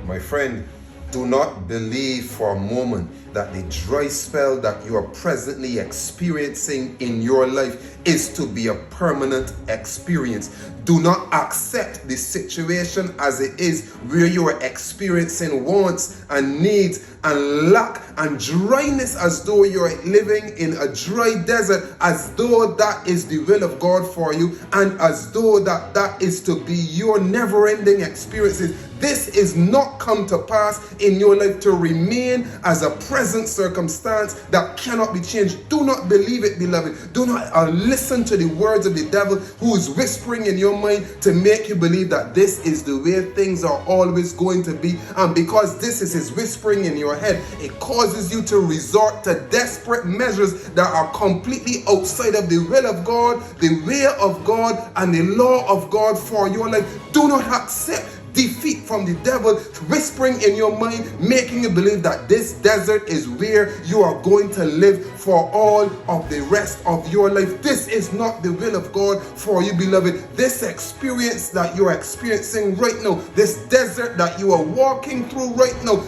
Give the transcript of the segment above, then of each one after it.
My friend, do not believe for a moment that the dry spell that you are presently experiencing in your life is to be a permanent experience. Do not accept the situation as it is, where you are experiencing wants and needs and lack and dryness, as though you're living in a dry desert, as though that is the will of God for you, and as though that is to be your never-ending experiences. This is not come to pass in your life to remain as a present circumstance that cannot be changed. Do not believe it, beloved. Do not listen to the words of the devil who is whispering in your mind to make you believe that this is the way things are always going to be. And because this is his whispering in your head, it causes you to resort to desperate measures that are completely outside of the will of God, the way of God, and the law of God for your life. Do not accept defeat from the devil whispering in your mind, making you believe that this desert is where you are going to live for all of the rest of your life. This is not the will of God for you, beloved. This experience that you are experiencing right now, this desert that you are walking through right now,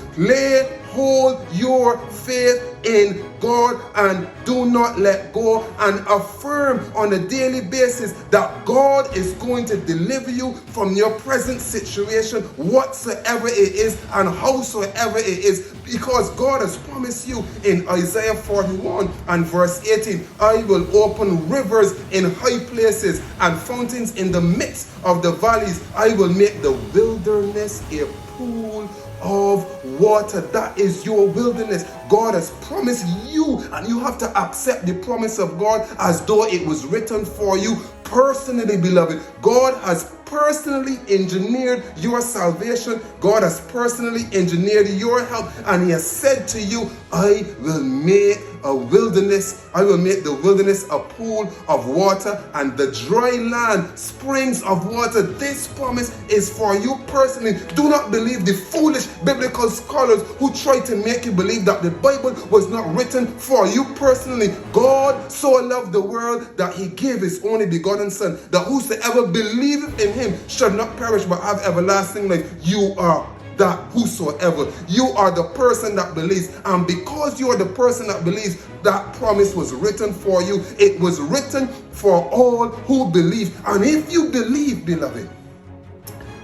hold your faith in God and do not let go, and affirm on a daily basis that God is going to deliver you from your present situation, whatsoever it is and howsoever it is, because God has promised you in Isaiah 41 and verse 18, I will open rivers in high places and fountains in the midst of the valleys. I will make the wilderness a pool of water. That is your wilderness. God has promised you, and you have to accept the promise of God as though it was written for you personally, beloved. God has personally engineered your salvation. God has personally engineered your help, and he has said to you, I will make a wilderness, I will make the wilderness a pool of water, and the dry land springs of water. This promise is for you personally. Do not believe the foolish biblical scholars who try to make you believe that the Bible was not written for you personally. God so loved the world that he gave his only begotten Son, that whosoever believeth in him should not perish but have everlasting life. You are that whosoever. You are the person that believes, and because you are the person that believes, that promise was written for you. It was written for all who believe. And if you believe, beloved,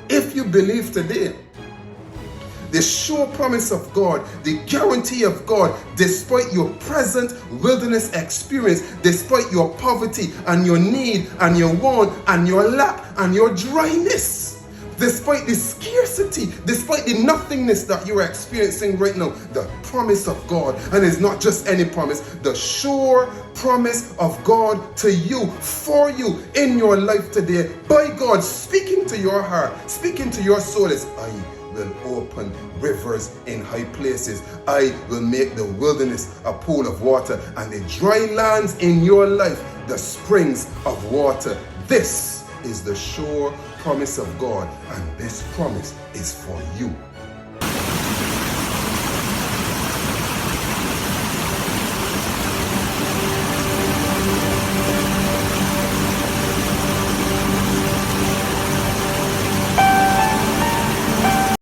if you believe today, the sure promise of God, the guarantee of God, despite your present wilderness experience, despite your poverty and your need and your want and your lack and your dryness, despite the scarcity, despite the nothingness that you are experiencing right now, the promise of God, and it's not just any promise, the sure promise of God to you, for you, in your life today, by God, speaking to your heart, speaking to your soul, is, I will open rivers in high places. I will make the wilderness a pool of water, and the dry lands in your life, the springs of water. This is the sure promise of God, and this promise is for you.